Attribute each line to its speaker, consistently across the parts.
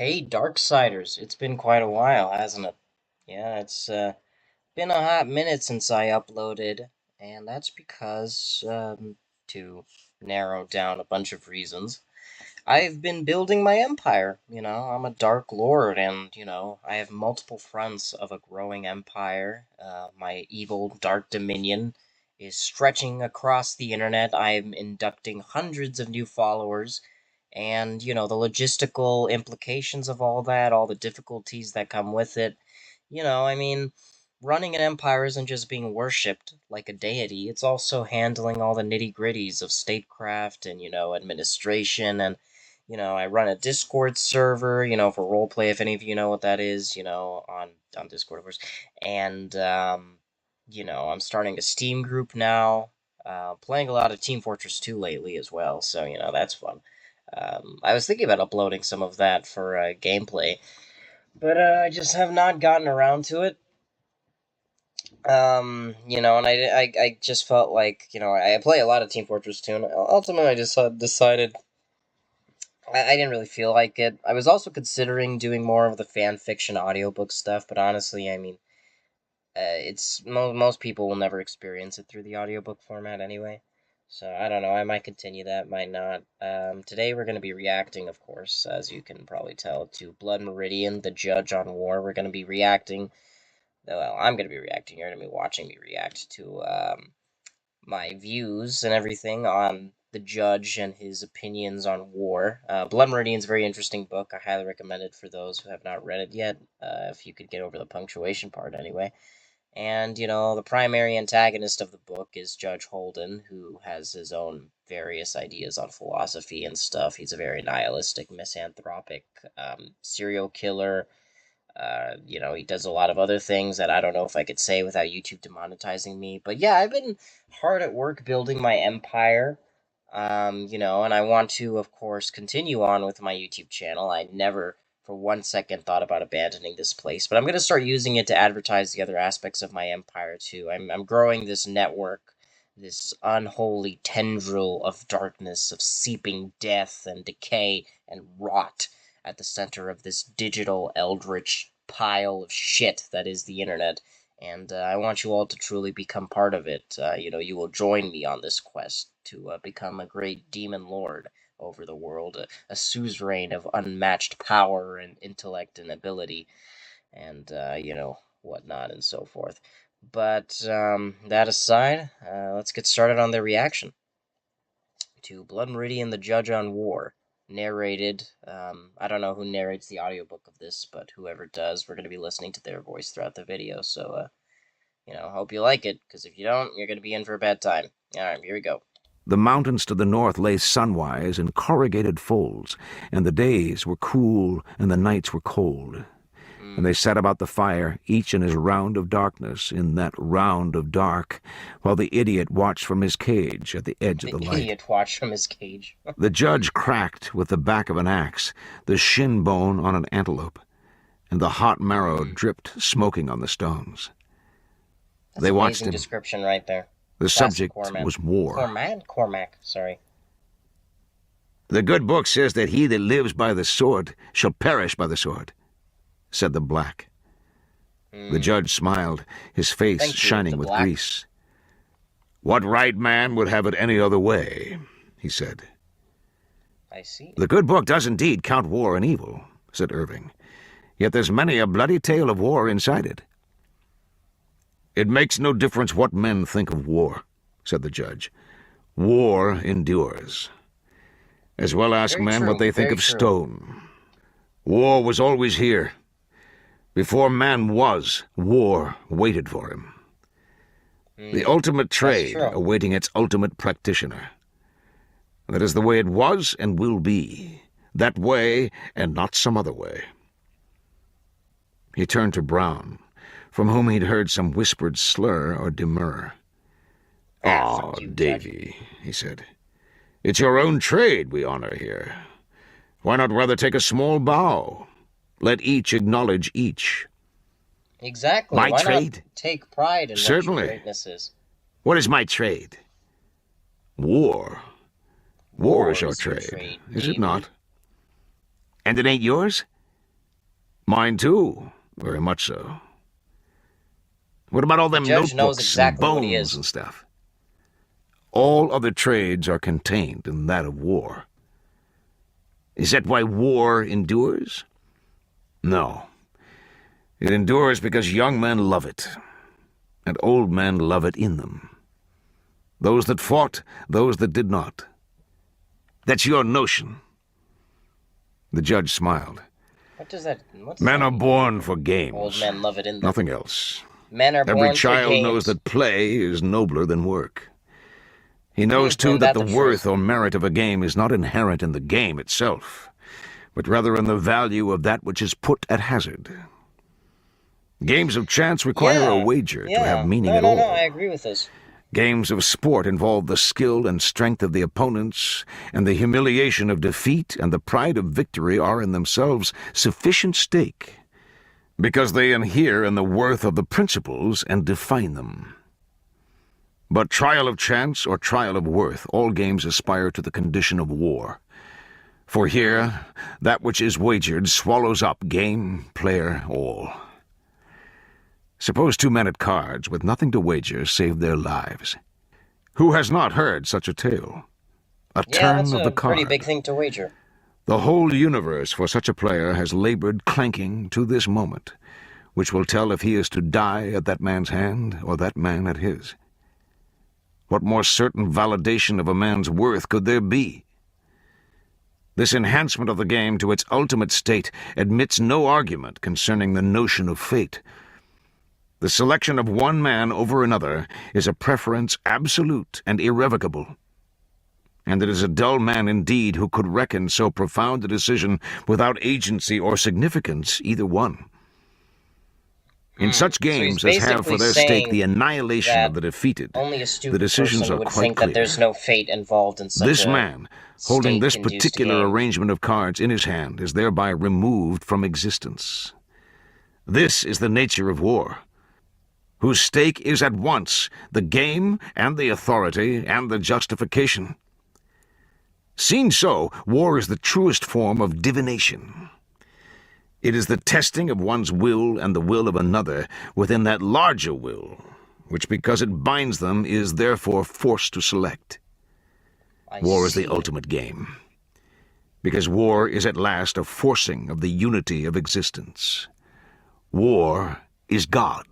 Speaker 1: Hey, Darksiders, it's been quite a while, hasn't it? Yeah, it's been a hot minute since I uploaded, and that's because, to narrow down a bunch of reasons, I've been building my empire. I'm a Dark Lord, and, I have multiple fronts of a growing empire. My evil Dark Dominion is stretching across the internet. I'm inducting hundreds of new followers, and, the logistical implications of all that, all the difficulties that come with it. I mean, running an empire isn't just being worshipped like a deity, it's also handling all the nitty gritties of statecraft and, administration. And, I run a Discord server, for roleplay, if any of you know what that is, on Discord, of course. And, I'm starting a Steam group now, playing a lot of Team Fortress 2 lately as well, so, that's fun. I was thinking about uploading some of that for gameplay, but I just have not gotten around to it. And I just felt like, I play a lot of Team Fortress 2, and ultimately I just decided I didn't really feel like it. I was also considering doing more of the fan fiction audiobook stuff, but honestly, I mean, most people will never experience it through the audiobook format anyway. So I don't know. I might continue that, might not. Today we're going to be reacting, of course, as you can probably tell, to Blood Meridian, the Judge on War. We're going to be reacting. Well, I'm going to be reacting. You're going to be watching me react to my views and everything on the Judge and his opinions on war. Blood Meridian's a very interesting book. I highly recommend it for those who have not read it yet. If you could get over the punctuation part, anyway. And, the primary antagonist of the book is Judge Holden, who has his own various ideas on philosophy and stuff. He's a very nihilistic, misanthropic serial killer. He does a lot of other things that I don't know if I could say without YouTube demonetizing me. But yeah, I've been hard at work building my empire. And I want to, of course, continue on with my YouTube channel. I never for one second thought about abandoning this place, but I'm going to start using it to advertise the other aspects of my empire too. I'm growing this network, this unholy tendril of darkness, of seeping death and decay and rot at the center of this digital eldritch pile of shit that is the internet. And I want you all to truly become part of it. You will join me on this quest to become a great demon lord over the world, a suzerain of unmatched power and intellect and ability, and, whatnot and so forth. But that aside, let's get started on the reaction to Blood Meridian, the Judge on War. Narrated, I don't know who narrates the audiobook of this, but whoever does, we're going to be listening to their voice throughout the video, so, hope you like it, because if you don't, you're going to be in for a bad time. Alright, here we go.
Speaker 2: The mountains to the north lay sunwise in corrugated folds, and the days were cool and the nights were cold. And they sat about the fire, each in his round of darkness, in that round of dark, while the idiot watched from his cage at the edge of the light.
Speaker 1: The idiot watched from his cage.
Speaker 2: The judge cracked with the back of an axe, the shin bone on an antelope, and the hot marrow dripped smoking on the stones.
Speaker 1: That's
Speaker 2: they watched him.
Speaker 1: Description right there.
Speaker 2: The subject was war.
Speaker 1: Cormac, sorry.
Speaker 2: The good book says that he that lives by the sword shall perish by the sword, said the black. The judge smiled, his face shining with grease. What right man would have it any other way, he said.
Speaker 1: I see.
Speaker 2: The good book does indeed count war and evil, said Irving. Yet there's many a bloody tale of war inside it. It makes no difference what men think of war, said the judge. War endures. As well ask men what they think of stone. War was always here. Before man was, war waited for him. The ultimate trade awaiting its ultimate practitioner. That is the way it was and will be. That way and not some other way. He turned to Brown, from whom he'd heard some whispered slur or demur. "Ah, Davy," he said. "It's your own trade we honor here. Why not rather take a small bow? Let each acknowledge each."
Speaker 1: Exactly.
Speaker 2: My
Speaker 1: Why
Speaker 2: trade?
Speaker 1: Not take pride in
Speaker 2: Certainly.
Speaker 1: What your greatness is.
Speaker 2: What is my trade? War. War is your trade, is it not? And it ain't yours? Mine too, very much so. What about all
Speaker 1: The
Speaker 2: them
Speaker 1: judge knows
Speaker 2: notebooks and
Speaker 1: exactly what he
Speaker 2: bones
Speaker 1: is.
Speaker 2: and stuff? All other trades are contained in that of war. Is that why war endures? No. It endures because young men love it, and old men love it in them. Those that fought, those that did not. That's your notion. The judge smiled.
Speaker 1: What does that
Speaker 2: Men are
Speaker 1: mean?
Speaker 2: born for games.
Speaker 1: Old men love it in them.
Speaker 2: Nothing else.
Speaker 1: Men are
Speaker 2: Every
Speaker 1: born for
Speaker 2: child
Speaker 1: games.
Speaker 2: knows that play is nobler than work. He knows, too,
Speaker 1: Isn't
Speaker 2: that
Speaker 1: that
Speaker 2: the
Speaker 1: the
Speaker 2: worth
Speaker 1: truth?
Speaker 2: or merit of a game is not inherent in the game itself, but rather in the value of that which is put at hazard. Games of chance require a wager to have meaning at all.
Speaker 1: No, I agree with this.
Speaker 2: Games of sport involve the skill and strength of the opponents, and the humiliation of defeat and the pride of victory are in themselves sufficient stake, because they inhere in the worth of the principles and define them. But trial of chance or trial of worth, all games aspire to the condition of war. For here, that which is wagered swallows up game, player, all. Suppose two men at cards with nothing to wager save their lives. Who has not heard such a tale? A turn of the card.
Speaker 1: Pretty big thing to wager.
Speaker 2: The whole universe for such a player has labored clanking to this moment, which will tell if he is to die at that man's hand or that man at his. What more certain validation of a man's worth could there be? This enhancement of the game to its ultimate state admits no argument concerning the notion of fate. The selection of one man over another is a preference absolute and irrevocable. And it is a dull man indeed who could reckon so profound a decision without agency or significance, either one. In such games as have for their stake the annihilation of the defeated,
Speaker 1: only a stupid
Speaker 2: the decisions
Speaker 1: person
Speaker 2: are
Speaker 1: would
Speaker 2: quite
Speaker 1: think
Speaker 2: clear.
Speaker 1: that there's no fate involved in such
Speaker 2: This
Speaker 1: a
Speaker 2: man, holding this
Speaker 1: state-induced
Speaker 2: particular
Speaker 1: game.
Speaker 2: arrangement of cards in his hand, is thereby removed from existence. This is the nature of war, whose stake is at once the game and the authority and the justification. Seen so, war is the truest form of divination. It is the testing of one's will and the will of another within that larger will, which, because it binds them, is therefore forced to select. War is the ultimate game, because war is at last a forcing of the unity of existence. War is God.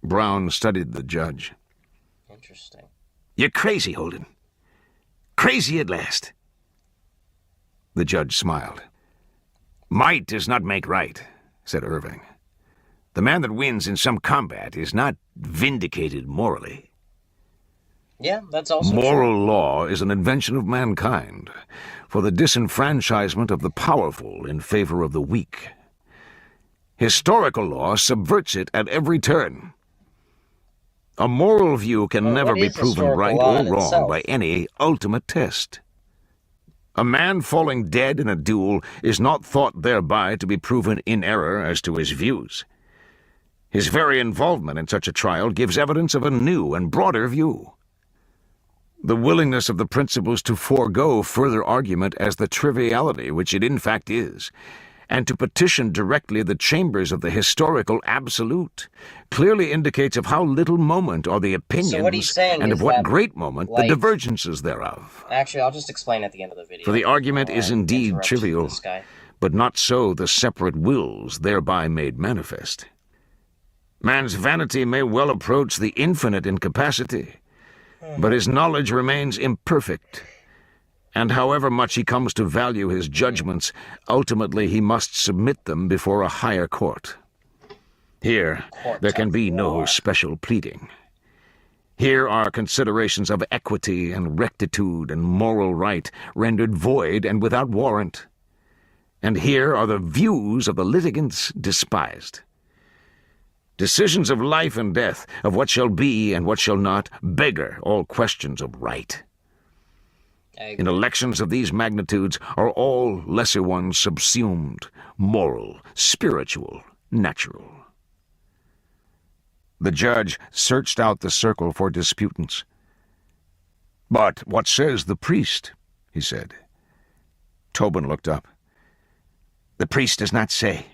Speaker 2: Brown studied the judge.
Speaker 1: Interesting.
Speaker 2: You're crazy, Holden. Crazy at last. The judge smiled. Might does not make right, said Irving. The man that wins in some combat is not vindicated morally.
Speaker 1: Yeah, that's also
Speaker 2: Moral
Speaker 1: true.
Speaker 2: law is an invention of mankind for the disenfranchisement of the powerful in favor of the weak. Historical law subverts it at every turn. A moral view can never be proven right or wrong by any ultimate test. A man falling dead in a duel is not thought thereby to be proven in error as to his views. His very involvement in such a trial gives evidence of a new and broader view. The willingness of the principals to forego further argument as the triviality which it in fact is, and to petition directly the chambers of the historical absolute, clearly indicates of how little moment are the opinions,
Speaker 1: So what he's saying
Speaker 2: and
Speaker 1: is
Speaker 2: of what
Speaker 1: that,
Speaker 2: great moment
Speaker 1: like,
Speaker 2: the divergences thereof.
Speaker 1: Actually, I'll just explain at the end of the video.
Speaker 2: For the argument is indeed
Speaker 1: Interrupt
Speaker 2: trivial,
Speaker 1: this guy.
Speaker 2: but not so the separate wills thereby made manifest. Man's vanity may well approach the infinite in capacity, but his knowledge remains imperfect. And however much he comes to value his judgments, ultimately he must submit them before a higher court. Here, there can be no special pleading. Here are considerations of equity and rectitude and moral right rendered void and without warrant. And here are the views of the litigants despised. Decisions of life and death, of what shall be and what shall not, beggar all questions of right. In elections of these magnitudes are all lesser ones subsumed, moral, spiritual, natural. The judge searched out the circle for disputants. "But what says the priest?" he said. Tobin looked up. The priest does not say.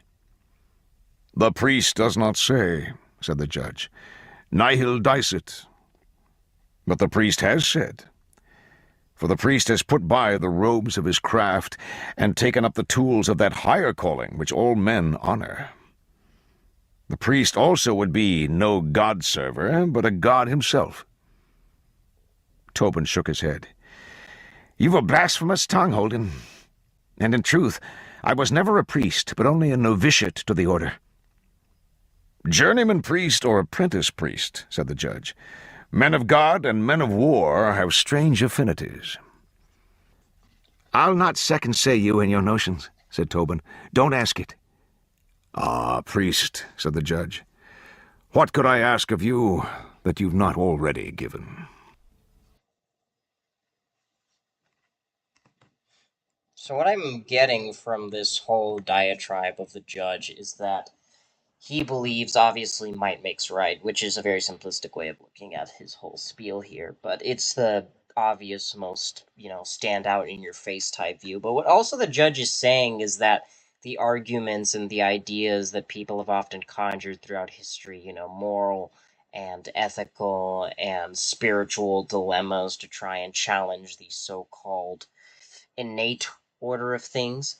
Speaker 2: The priest does not say, said the judge. Nihil dicit. But the priest has said. For the priest has put by the robes of his craft, and taken up the tools of that higher calling which all men honor. The priest also would be no God-server, but a god himself. Tobin shook his head. You've a blasphemous tongue, Holden. And in truth, I was never a priest, but only a novitiate to the order. Journeyman priest or apprentice priest, said the judge. Men of God and men of war have strange affinities. I'll not second-say you in your notions, said Tobin. Don't ask it. Ah, priest, said the judge. What could I ask of you that you've not already given?
Speaker 1: So what I'm getting from this whole diatribe of the judge is that he believes obviously might makes right, which is a very simplistic way of looking at his whole spiel here, but it's the obvious, most, stand out in your face type view. But what also the judge is saying is that the arguments and the ideas that people have often conjured throughout history, moral and ethical and spiritual dilemmas to try and challenge the so called innate order of things,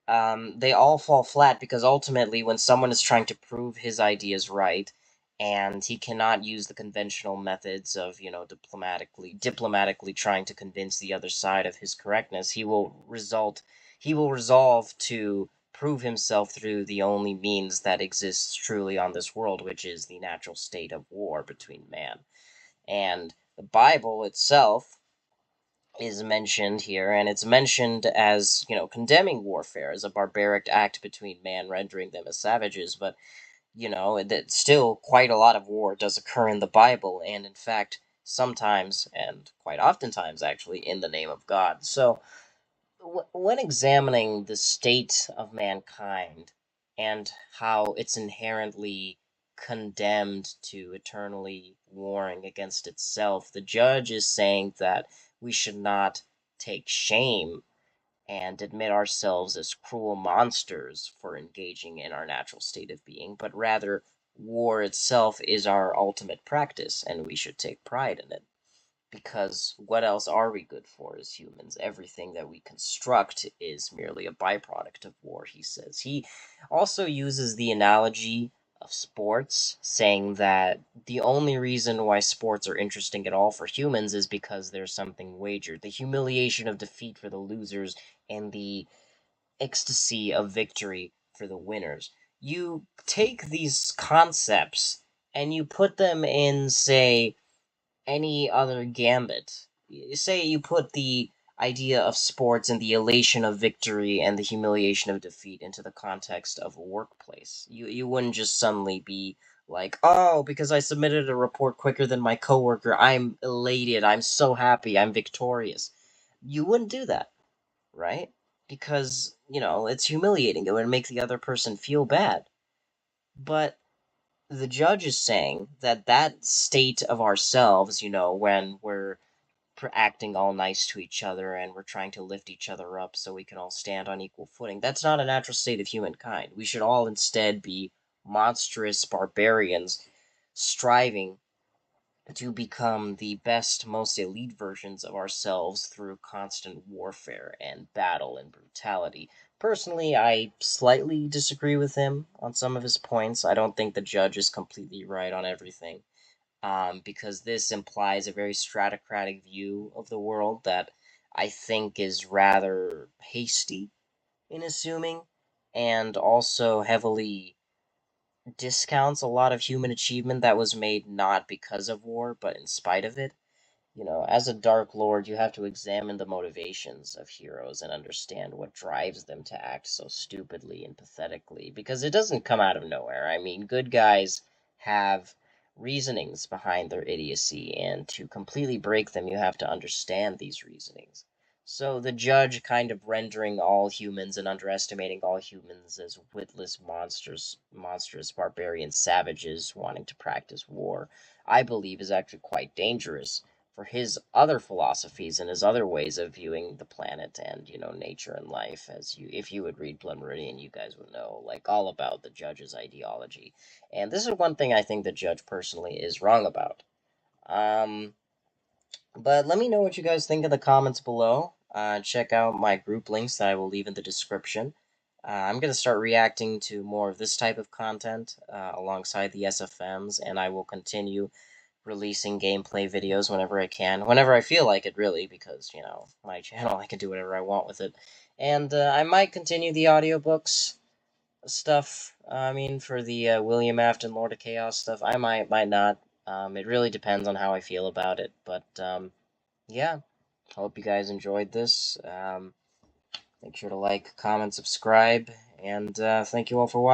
Speaker 1: they all fall flat because ultimately, when someone is trying to prove his ideas right, and he cannot use the conventional methods of diplomatically trying to convince the other side of his correctness, he will resolve to prove himself through the only means that exists truly on this world, which is the natural state of war between man. And the Bible itself is mentioned here, and it's mentioned as, condemning warfare as a barbaric act between man, rendering them as savages. But, that still quite a lot of war does occur in the Bible, and in fact, sometimes, and quite oftentimes actually, in the name of God. So, when examining the state of mankind and how it's inherently condemned to eternally warring against itself, the judge is saying that we should not take shame and admit ourselves as cruel monsters for engaging in our natural state of being, but rather war itself is our ultimate practice and we should take pride in it. Because what else are we good for as humans? Everything that we construct is merely a byproduct of war, he says. He also uses the analogy of sports, saying that the only reason why sports are interesting at all for humans is because there's something wagered. The humiliation of defeat for the losers and the ecstasy of victory for the winners. You take these concepts and you put them in, say, any other gambit. Say you put the idea of sports and the elation of victory and the humiliation of defeat into the context of a workplace. You wouldn't just suddenly be like, "Oh, because I submitted a report quicker than my coworker, I'm elated, I'm so happy, I'm victorious." You wouldn't do that, right? Because, it's humiliating. It would make the other person feel bad. But the judge is saying that that state of ourselves, when we're acting all nice to each other and we're trying to lift each other up so we can all stand on equal footing, that's not a natural state of humankind. We should all instead be monstrous barbarians striving to become the best, most elite versions of ourselves through constant warfare and battle and brutality. Personally, I slightly disagree with him on some of his points. I don't think the judge is completely right on everything, because this implies a very stratocratic view of the world that I think is rather hasty in assuming, and also heavily discounts a lot of human achievement that was made not because of war, but in spite of it. As a Dark Lord, you have to examine the motivations of heroes and understand what drives them to act so stupidly and pathetically, because it doesn't come out of nowhere. I mean, good guys have reasonings behind their idiocy, and to completely break them, you have to understand these reasonings. So the judge kind of rendering all humans and underestimating all humans as witless monsters, monstrous barbarian savages wanting to practice war, I believe is actually quite dangerous, for his other philosophies and his other ways of viewing the planet and, nature and life. As if you would read Blood Meridian, you guys would know, like, all about the Judge's ideology. And this is one thing I think the Judge personally is wrong about. Um, but let me know what you guys think in the comments below. Check out my group links that I will leave in the description. I'm going to start reacting to more of this type of content alongside the SFMs, and I will continue releasing gameplay videos whenever I can, whenever I feel like it, really, because, my channel, I can do whatever I want with it. And I might continue the audiobooks stuff. I mean, for the William Afton Lord of Chaos stuff, I might not. It really depends on how I feel about it, but yeah, hope you guys enjoyed this. Make sure to like, comment, subscribe, and thank you all for watching.